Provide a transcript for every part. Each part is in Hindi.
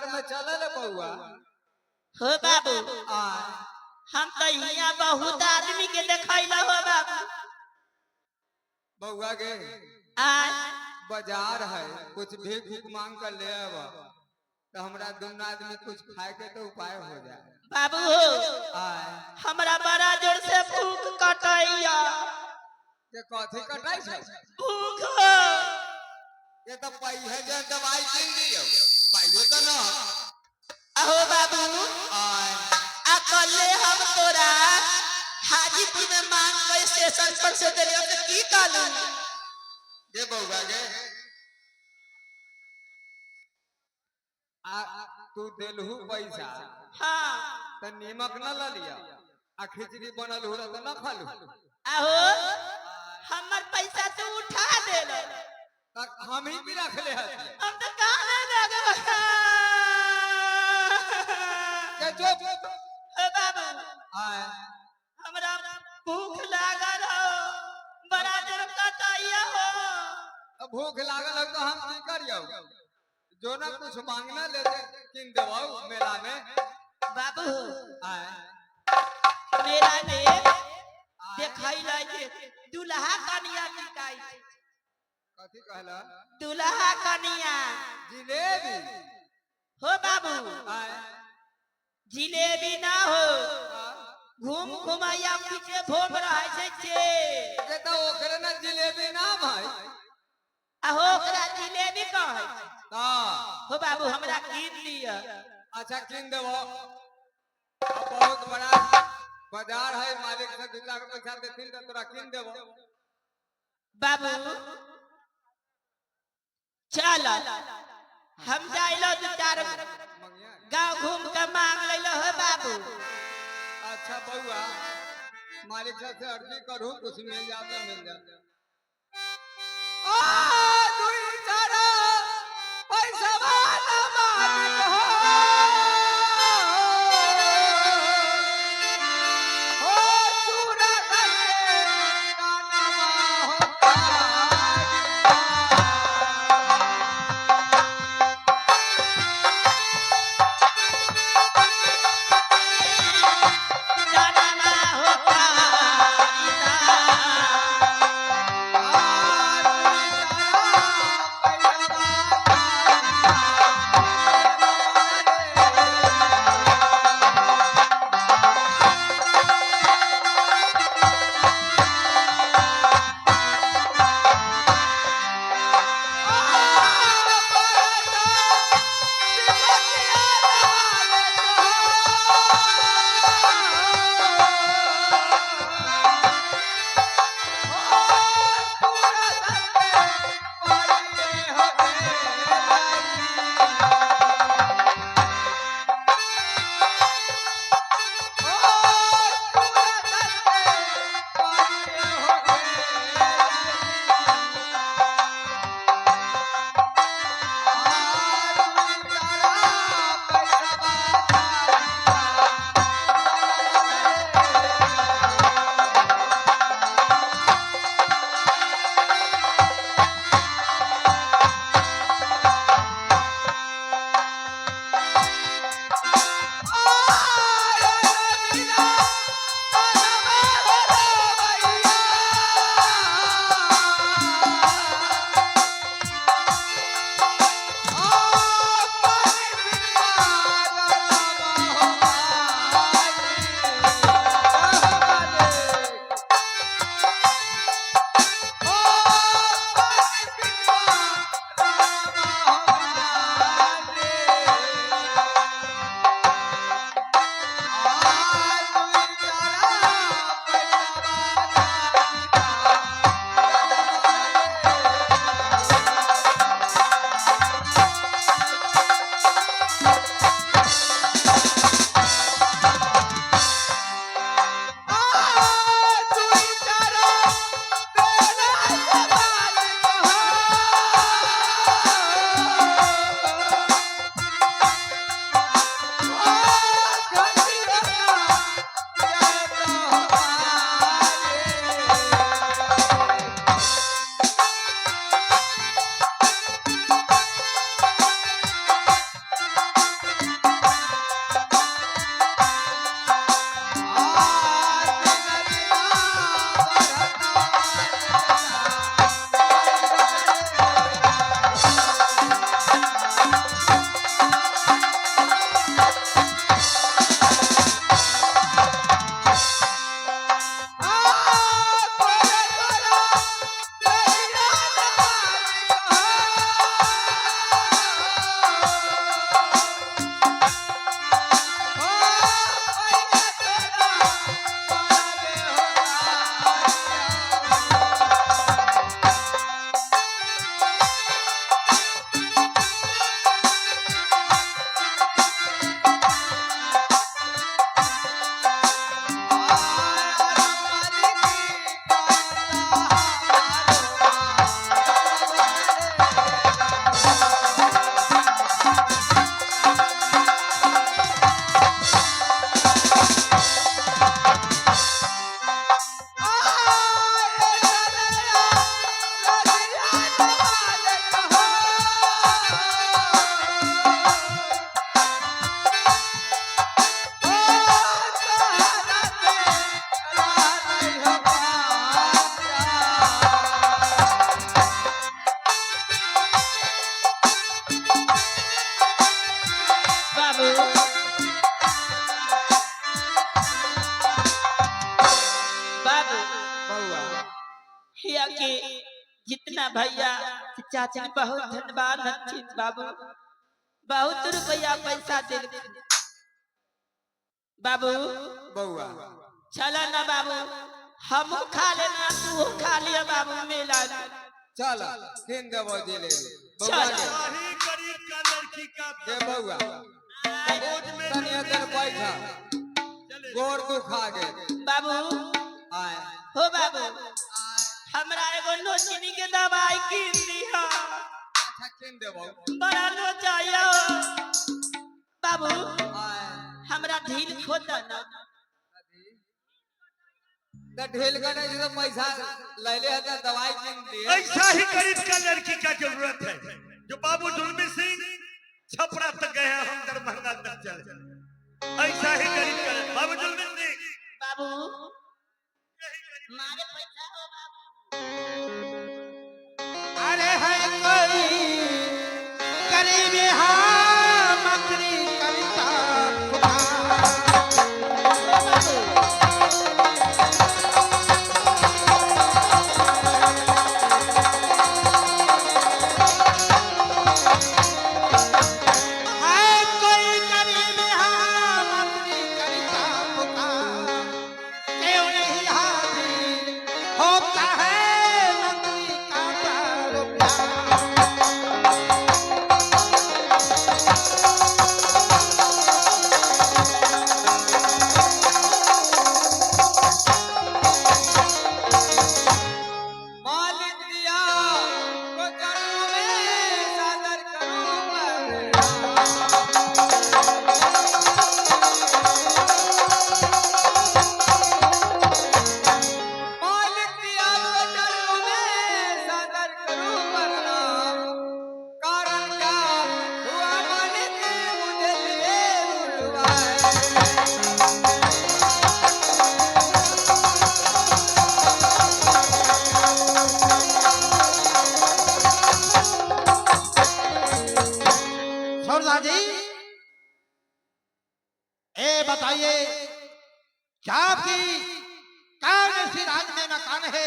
बाजार में चलल बउआ हो बाबू आ हम तो यहाँ बहुत आदमी के देखैला हो बाबू बउआ के आज बाजार है कुछ भीख भूख मांग कर ले अब तो हमरा दोनों आदमी कुछ खाए के तो उपाय हो जाए बाबू हो आय हमरा बड़ा जोर से भूख कटैया ये कथी कटाई छै भूख हो ये तो पाई है जे दवाई किन दियो पाइयो तो ना अहो बाबू आय अकले हम तोरा हाजीपुर में मांग के स्टेशन पर से देलियो तो की कालू ये बउआ के आ तू देलहू पैसा हाँ तो नीमक न ल लिया आ खिचड़ी बनल हो तो न खालू अहो हमर पैसा तो उठा देलो हम ही भी रख ले हती हम तो काहे लगो के जो ए बाबू आय हमरा भूख लागल हो बड़ा जोर कटैया हो भूख लागल है तो हम की करियो जो ना कुछ मांगना ले दे किन देवाऊ मेला में बाबू आय मेरा में देखैला जे दुल्हा कन्या बिकाई कथी कहला दुल्हा कन्या जिलेबी हो बाबू आय जिलेबी ना हो घूम घुमाया पीछे भोग रहे छे ये तो ओकरे ना जिलेबी ना भाई अहो ओकरा जिलेबी कहे ता हो बाबू हमरा कीन लिया अच्छा किन देबो बहुत बड़ा बाजार है मालिक से 2 लाख पैसा देथिन तो तोरा किन देबो बाबू चल हम जाइलो 2-4 मंगिया गांव घूम के मांग लेलो हो बाबू अच्छा बउआ मालिक से अर्जी करू कुछ मिल जाता मिल जाता आ दुई चारा पैसा वाला मालिक हो चूरा करे कानमा जाना होता हो बाबू बाबू बउआ हिया के जितना भैया चाचा बहुत धन्यवाद हथिन बाबू बहुत रुपया पैसा दे बाबू बउआ चला ना बाबू हम खा लेना तू खा लिया बाबू मेला चल किन देबो जिले बउआ चल। के वही गरीब का लड़की का दे बउआ बोझ में तनिया देर बैठा चले गोर दुखा गे बाबू आए हो बाबू हमरा एगो नोचनी के दवाई कीन दिया अच्छा किन देबो बड़ा नोचाया बाबू आए हमरा ढील खोदा ना त ढेल गने जो पैसा ले ले त दवाई किन दिए ऐसा ही गरीब का लड़की का जरूरत है जो बाबू जुल्मी सिंह छपरा तक गए हैं हम दरभंगा तक चले ऐसा ही गरीब का बाबू जुल्मी सिंह बाबू मारे पैसा हो बाबू अरे है कोई गरीब हाँ मकरी कविता है कोई गरीब हाँ मकरी कविता पुकार क्यों नहीं हाजिर होता है मकरी का प्यार मालिक दिया को चरणों में सादर करूं मालिक दिया को चरणों में सादर करूं प्रणाम कारण क्या हुआ मालिक मुझे दिए बुलवाए सरदार जी ए बताइए क्या आपकी कौन सी राज्य में मकान है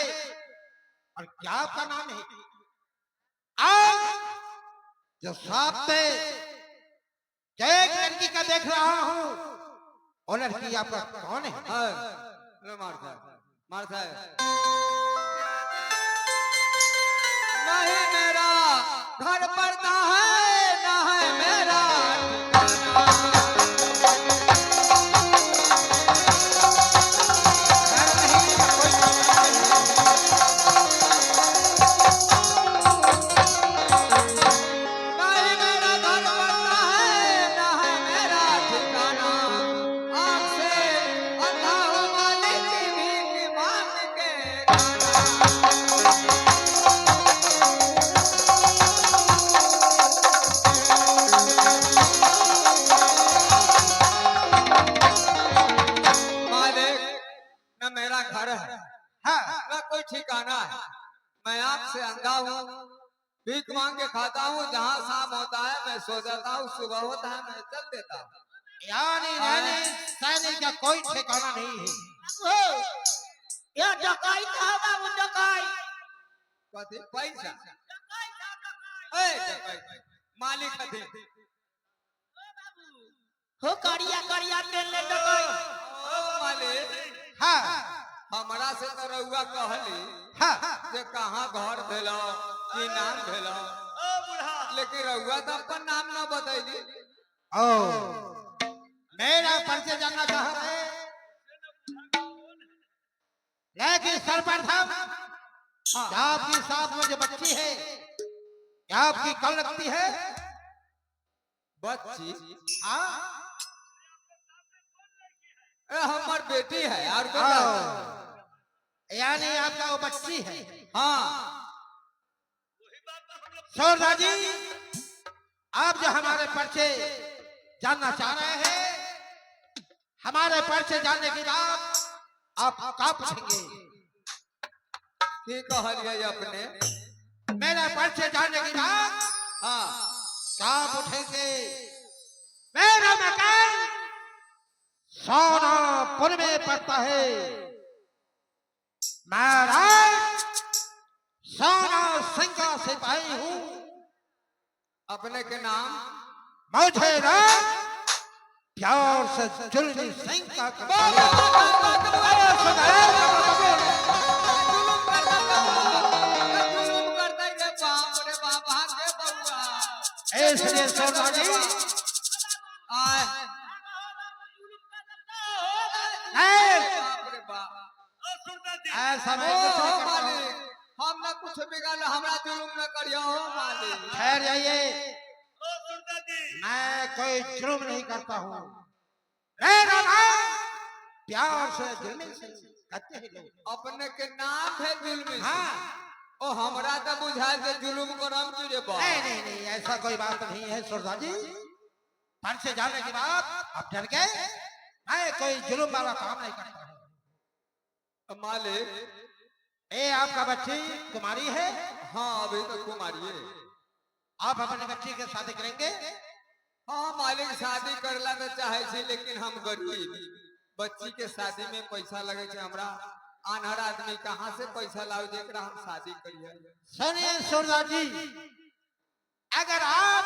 और क्या आपका नाम है आप जो सामने जो एक लड़की का देख रहा हूँ वो लड़की आपका कौन है हां लो मारता है नहीं मेरा घर पड़ता है ना है मेरा नहीं मेरा घर पड़ता है ना है मेरा ठिकाना आँख से अंधा हूँ मालिक भी मांग के खाना मालिक न मेरा घर है हाँ न कोई ठिकाना है मैं आँख से अंधा हूँ भीख मांग के खाता हूँ जहाँ शाम होता है मैं सो जाता हूँ सुबह होता है मैं चल देता हूँ यानी रहने सहने का कोई ठिकाना नहीं है हो या डकाई था बाबू डकाई कथी पैसा ए डकैत, मालिक हथी हो करिया करिया पेन ले डकाई ओ मालिक हाँ हमरा से तो रउआ कहली हाँ जे कहाँ घर भेलो की नाम भेलो ओ बुढ़ा लेकिन रउआ तो अपन नाम ना बतैली ओ मेरा परिचय जानना चाह रहे लेकिन सर्वप्रथम क्या आपकी साथ में जो बच्ची है क्या आपकी कल लगती है बच्ची हाँ ए हमर बेटी है और ओ, यानी आपका वो बच्ची है हाँ सरदार जी आप जो हमारे परिचय जानना चाह रहे हैं हमारे परिचय जानने के बाद आप क्या पूछेंगे की कहलिए अपने मेरा परिचय जानने के बाद हाँ क्या पूछेंगे मेरा पुर में पड़ता है। मैं राज साना सिंह का सिपाही हूँ। अपने के नाम मुझे राज प्यार से जुल्मी सिंह का करता है। जुलुम करता है बाप रे बाप भागे बउआ इसलिए सरदार जी आए ऐ, बाप रे बाप ओ सुनता जी ऐसा मैं ओ कुछ नहीं करता हूँ। मालिक हम ना कुछ बिगाड़ हमरा जुलुम न करियो हो मालिक ठहर जाइए, ओ सुनता जी मैं कोई जुल्म नहीं करता हूँ। मेरा नाम प्यार से जुल्मी सिंह कहते हैं लोग। अपने के नाम है जुल्मी हाँ, ओ हमरा तो बुझाए जे जुलुम करम की रे बाप नहीं नहीं नहीं, ऐसा कोई बात नहीं है सरदार जी। पर से जाने के बाद आप डर गए। मैं कोई जुल्म वाला काम नहीं करता हूँ। मालिक ये आपका बच्ची कुमारी है। हाँ अभी तो कुमारी है आप अपने बच्ची के शादी करेंगे? हाँ मालिक शादी करला तो चाहे छी लेकिन हम गरीब बच्ची के शादी में पैसा लगे छे हमरा अनहर आदमी कहाँ से पैसा लाओ जेकरा हम शादी करिए सुनिए सरदार जी, अगर आप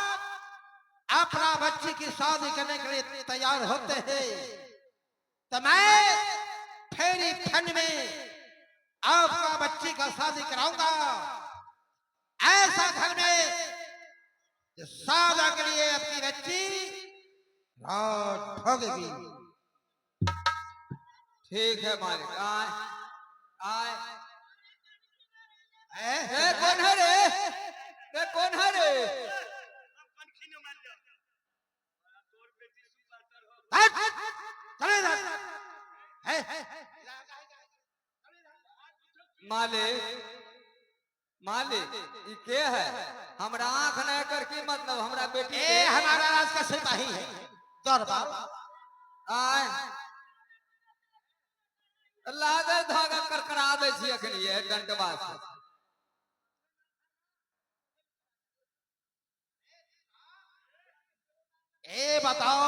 अपना बच्ची की शादी करने के लिए तैयार होते हैं तो मैं फेरी फन में आपका बच्ची का शादी कराऊंगा। ऐसा घर में कि शादी के लिए अपनी बच्ची रात भोगेगी। ठीक है मालिक आए आए हैं? ए कौन है रे कौन है रे पंखी न मार जा तोर बेटी सुपर हो हट! चले जा। हैं? मालिक मालिक ये के है हमरा आंख न कर की मतलब हमरा बेटी ये के हमारा राज का सिपाही है दरबार। आए लागल धागा करकरा दे छी अखनी ये डंडवा से ए बताओ,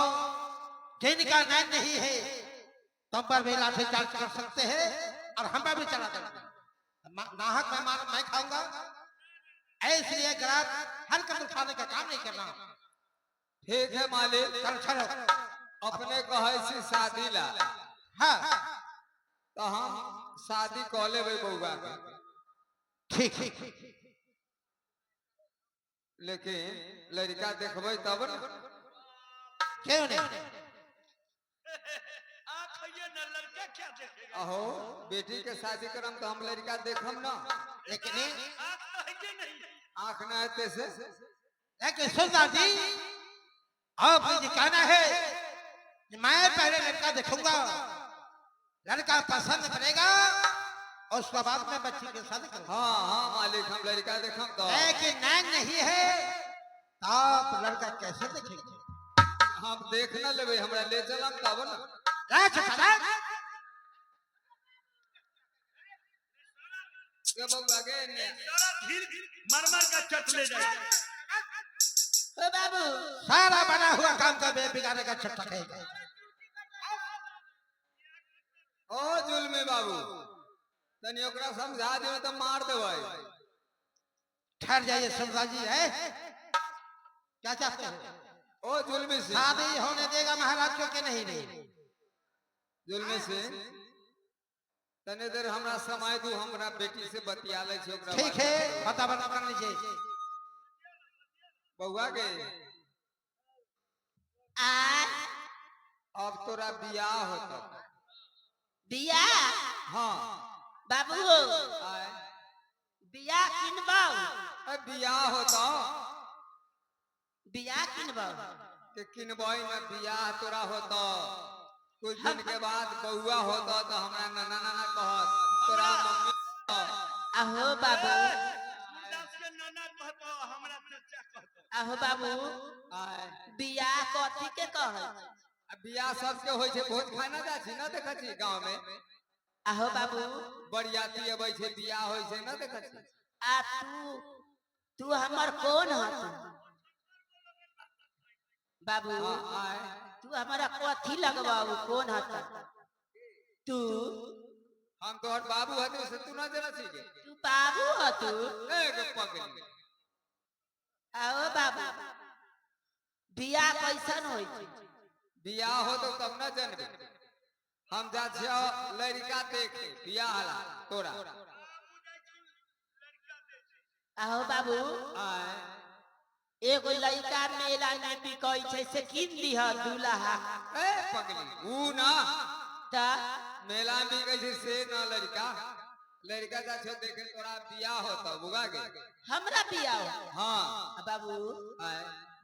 जिनका नैन नहीं है तुम पर भी लाठी चार्ज कर सकते हैं और हम पर भी चला देंगे। नाहक मैं मार मैं खाऊंगा। इसलिए ग्राहक हरकत उठाने का काम नहीं करना। ठीक है मालिक चल चलो। अपने कहे छी शादी ला हाँ तो हम शादी कह लेबै बउआ के ठीक ठीक। लेकिन लड़का देखबै तब न क्यों नहीं? आंख ये न लड़का क्या देखेगा अहो बेटी के शादी करम तो हम लड़का देखम ना लेकिन आंख तो है कि नहीं आंख न हेते से लेकिन सरदार जी, आप मुझे कहना है कि मैं पहले लड़का देखूंगा, लड़का पसंद करेगा उसके बाद में बच्ची के शादी करूंगा। हाँ हाँ मालिक हम लड़का देखम तो लेकिन नैन नहीं है तो आप लड़का कैसे देखेंगे? हम देख न लेबै हमरा ले चलम तब न के बउआ के ने सारा धीर मरमर का चट ले जाए ओ बाबू सारा बना हुआ काम का बिगाड़ने का छट्टा है। ओ जुल्मी बाबू तनी ओकरा समझा दियो तो मार देबै ठहर जाइए सरदार जी। है क्या चाहते हो? ओ जुल्मी सिंह शादी होने देगा महाराज को के नहीं? नहीं जुल्मी सिंह तने देर हमरा समय दू हमरा बेटी से बतिया ले छै ओकरा ठीक है, बता बता कर लीजिए। बउआ के आ अब तोरा बियाह होता बिया हाँ बाबू आए बिया किनबाऊ बियाह होता बिया किनबाऊ के किनबई में बियाह तोरा होता कुछ दिन के बाद बउआ होता तो हमरा नाना नाना कहत तोरा मम्मी अहो बाबू दास के नाना कहतो हमरा चचा कहतो अहो बाबू आए बिया कथी के कहै बियाह सबके होय छै भोज खाना जा छी न देखै छी गांव में अहो बाबू बरियाती अबै छै बियाह होय छै न देखै छी आ तू हमर कौन हत बाबू आए तू हमारा कथी लगवाऊ कौन हत तू हम तोहर बाबू हते से तू ना जना सीखे तू बाबू हो तू एक पगली आओ बाबू बियाह कैसन होई छी? बियाह हो तो तब ना जनबे हम जा छियो लड़का देखे बियाह हला तोरा आओ बाबू आए एगो लड़का मेला में बिकई छै से किन लिह दूल्हा ए पगली ऊ ना ता मेला में भी कैसे से ना लड़का लड़का जा छियो देखे तोरा बियाह होता बुगा के हमरा बियाह हो। हां आ बाबू आए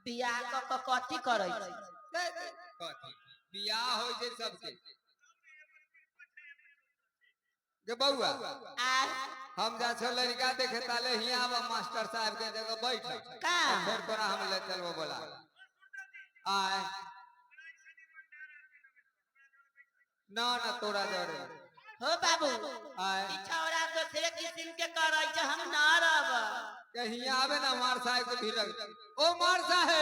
बियाह क कथी करै छी? कथी बियाह होय छै सबके गे बउआ आ हम जा छो लड़का देखे ताले हिया आवा मास्टर साहब के जगह बैठ का फिर तोरा हम ले चलबो बोला आए ना ना तोरा जरे हो बाबू आए ई छौरा दूसरे किस्म के करै छै हम ना रहब कहीं आवे ना मार साहब के भीड़ ओ मार साहब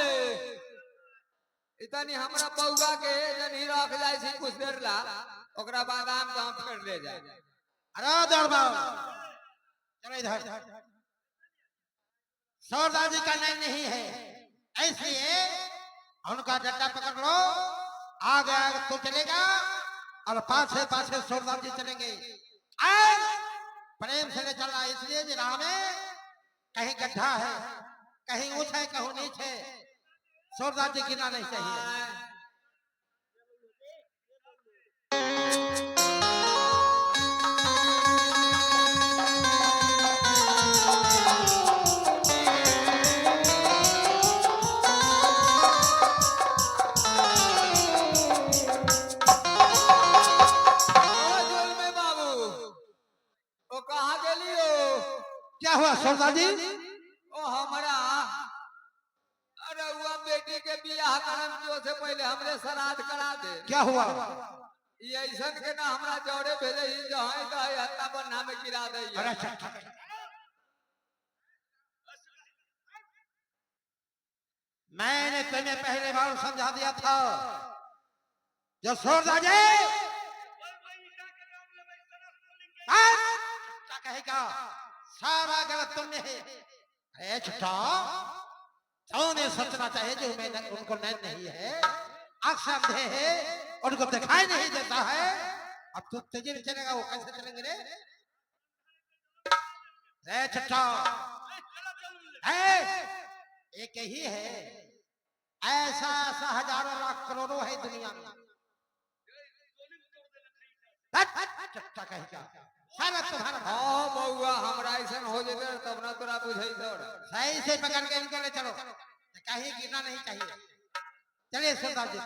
इतनी हमरा बउआ के जनी रख जाय छी कुछ देर ला ओकरा बाद हम गांव फेर ले जाए अरे दरबार चलो इधर। सरदार जी का नाम नहीं है, इसलिए उनका डंडा पकड़ लो। आगे आगे तो चलेगा और पाछे पाछे सरदार जी चलेंगे। आज प्रेम से ले चलना, इसलिए जी राह में कहीं गड्ढा है, कहीं ऊंच है, कहीं नीच है, सरदार जी गिरना नहीं चाहिए। क्या हुआ सरदार जी? ओ हमारा अरे हुआ बेटी के बियाह करम जो से पहले हमरे श्राद्ध करा दे। क्या हुआ? ये ऐसन के ना हमरा जोड़े भेजे ही जहां कहे हत्ता पर नाम गिरा दे। अरे अच्छा, मैंने तुम्हें पहले बार समझा दिया था जो सरदार जी क्या कहेगा, सारा गलत तुमने है। अरे छुट्टा, उन्हें सोचना चाहिए जो मैं उनको नैन नहीं है, आँख से अंधे है, उनको दिखाई नहीं देता है। अब तू तेजी में चलेगा, वो कैसे चलेंगे रे? रे छुट्टा, एक ही है, ऐसा ऐसा हजारों लाख करोड़ों है दुनिया में। छुट्टा कहेगा सारा तुम्हारा। हां बउआ हमरा ऐसन हो जेते तब ना तोरा बुझाई छोड़। सही से पकड़ के इनको ले चलो, कहीं गिरना नहीं चाहिए। चलिए सरदार जी।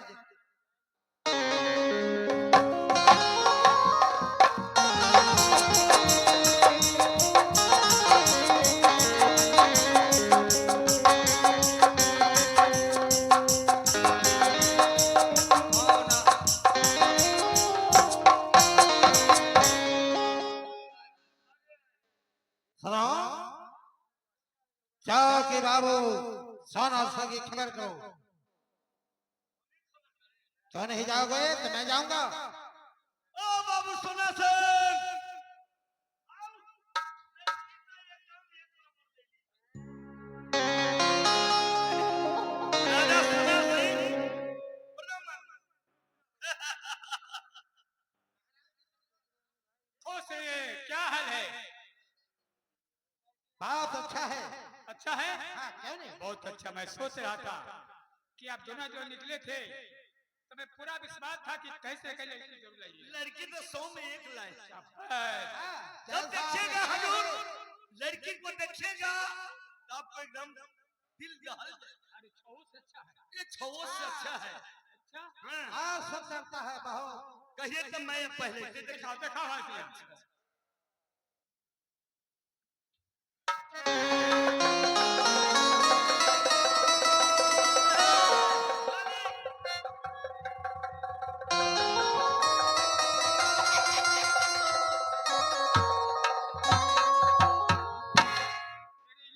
सुनो, जाओ कि बाबू सोना की खबर करो। तो नहीं जाओगे तो मैं जाऊंगा। ओ बाबू सोना सिंह, राजा सोना सिंह, खुश रहिए, क्या हाल है? बहुत अच्छा है। अच्छा है? हाँ, क्यों नहीं? बहुत अच्छा। मैं सोच रहा था कि आप दोनों जो निकले थे तो मैं पूरा विश्वास था कि कैसे कैसे लड़की जरूर लाइए। लड़की तो 100 में 1 लाए। शाबाश। जब देखिएगा हजूर, लड़की को देखिएगा तो आपको एकदम दिल दहल जाएगा। अरे छऊ से अच्छा है। ये 6 से अच्छा है। अच्छा, हाँ, हाँ सब करता है बहुत। कहिए तो मैं पहले से दिखाओ दिखाओ हाथ में।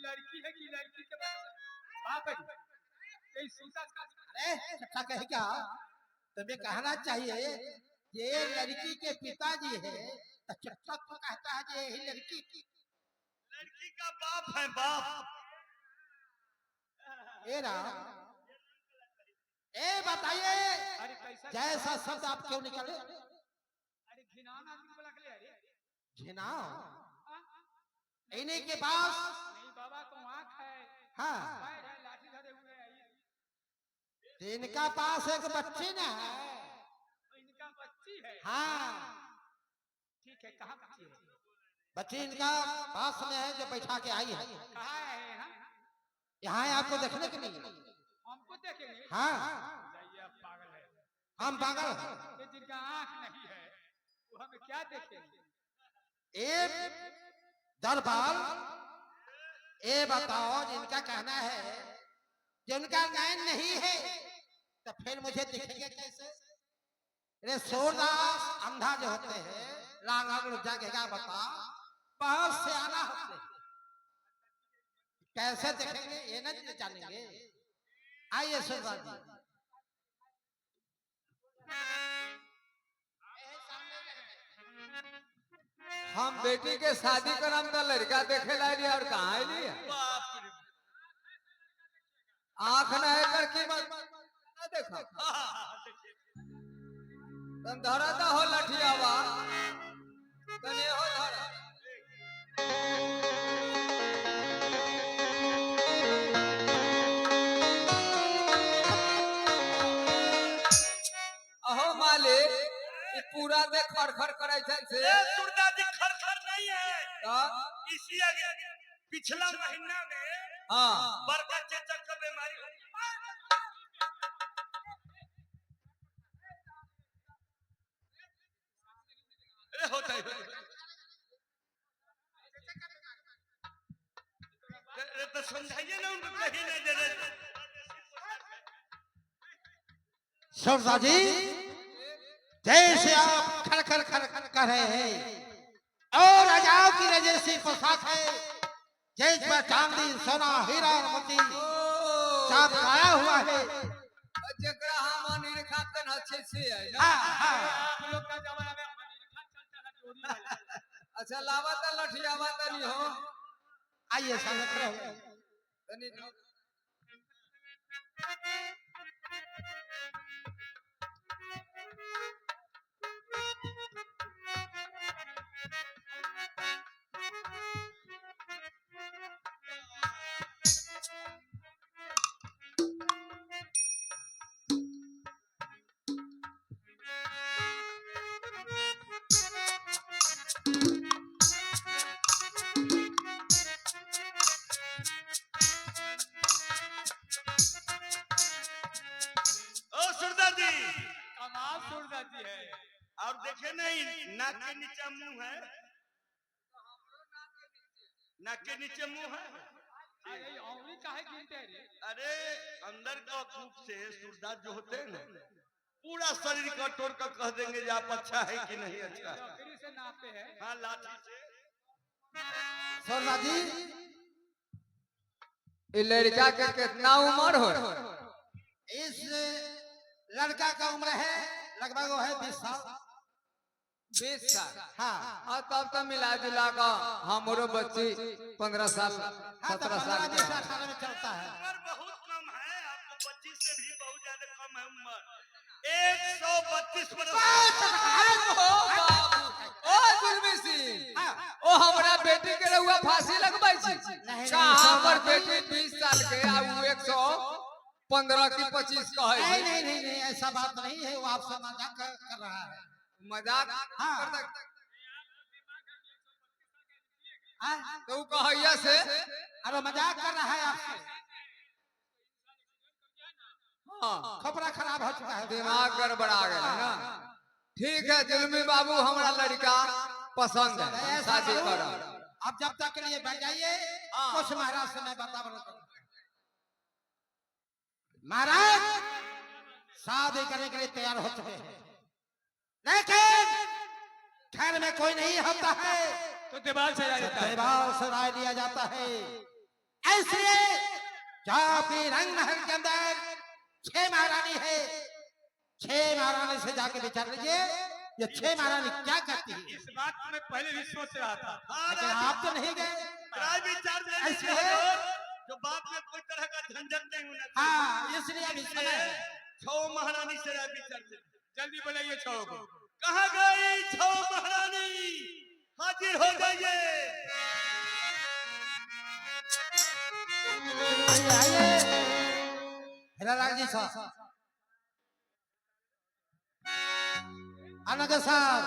लड़की है कि लड़की के बाप है? यही सूता का। अरे अच्छा कहेगा, तुम्हें कहना चाहिए ये लड़की के पिताजी है तो चचा तो कहता है कि यही लड़की की लड़की का बाप है बाप। ए राम ए बताइए अरे कैसा जैसा शब्द आप क्यों निकाले अरे घिनौना आदमी बोला के अरे घिनाओ हाँ? इन्हीं के पास नहीं बाबा को आँख है हाँ पैर है लाठी धरे हुए है इनका पास एक बच्ची न है इनका बच्ची है हाँ ठीक है कहाँ बच्ची है बच्ची इनका पास में है जो बैठा के आई है कहाँ है हाँ? यहाँ है आपको देखने के लिए हमको देखेंगे हाँ जाइए आप पागल है हम पागल हैं। ये जिनका आँख नहीं है वो हमें क्या देखेंगे एक दरबार ये बताओ जिनका कहना है जिनका नैन नहीं है तो फिर मुझे दिखेंगे कैसे अरे सूरदास अंधा जो होते हैं लांगा जगह बता बहुत सियाना होते हैं कैसे देखेंगे ये नहीं जानेंगे आइए सूरदास जी हम बेटी के शादी करम तो लड़का देखे ला रही और कहाँ आई लिया आँख न है कर कीमत न देखो तुम धरा तो हो लठियावा तने हो धरा अहो मालिक ये पूरा दे खड़खड़ करे छन से ए सुरदादी खरखर नहीं है। का इसी आगे पिछला महीना में हां बड़का चेचक का बीमारी हुई। ए होता है तो समझाइए ना उनको कहीं ना जरा सूरदास जी जैसे आप खड़खड़ खड़खड़ कर रहे हैं और राजाओं की रजसी पोशाक है जैसे पर चांदी सोना हीरा और मोती चमकाया हुआ है जकरा हम अनिल खातन अच्छे से है ना हाँ हाँ आप लोग का जमाना में अनिल खान चलता था चोरी वाला अच्छा लावा त लठियावा तनी हो आइए सामने खड़े हो तनी ओ सुरदादी कमाल सूरदास जी है और देखे नहीं नाक के नीचे मुंह है नाक के नीचे मुंह है। अरे ये औरी काहे गिनते रे अरे अंदर का खूब से सूरदास जो होते हैं ना पूरा शरीर का तोड़ कर कह देंगे कि आप अच्छा है कि नहीं अच्छा है। लकड़ी से नापते हैं हाँ लाठी से सूरदास जी ये लड़का के कितना उम्र हो इस लड़का का उम्र है लगभग वो है 20 साल 20 साल हाँ हाँ तब तो मिला जुला का हमारो बच्ची 15 साल हाँ तो 17 साल 15 के 20 18 में चलता है उम्र बहुत कम है आपको 25 से भी बहुत ज्यादा कम है उम्र 132 वर्ष। ओ जुल्मी सिंह ओ हमरा बेटी के रहुआ फांसी लगवाई छी नहीं, का हमर बेटी 20 साल के आ उ 115 की 25 कहे नहीं छी नहीं नहीं नहीं ऐसा बात नहीं है वो आपसे मजाक कर रहा है मजाक हाँ। कर दे हाँ? तो उ कहैया से अरे मजाक कर रहा है आपसे हां खपरा खराब हो चुका है दिमाग गड़बड़ा गया है ना ठीक है जुल्मी बाबू हमरा लड़का पसंद है ऐसा शादी करो, करो अब जब तक के लिए बैठ जाइए हाँ। कुछ महाराज से मैं वातावरण करूंगा महाराज शादी करने के लिए तैयार हो चुके हैं लेकिन घर में कोई नहीं होता है तो दीवार से जाता है दरबार से राय लिया जाता है ऐसे जापी रंग महल के अंदर 6 महारानी है 6 महारानी से जाके विचार लीजिए ये 6 महारानी क्या करती है? इस बात को मैं पहले भी सोच रहा था। लेकिन आप तो नहीं गए। राय विचार दे ऐसे लीजिए है? हजूर, जो बाद में कोई तरह का झंझट नहीं होना चाहिए। हाँ, इसलिए अभी समय है। 6 महारानी से राय विचार दे। जल्दी बोलाइए छो को। कहाँ गई 6 महारानी? हाजिर हो जाइए। आइए हिरालाल जी साहब, अनग साहब,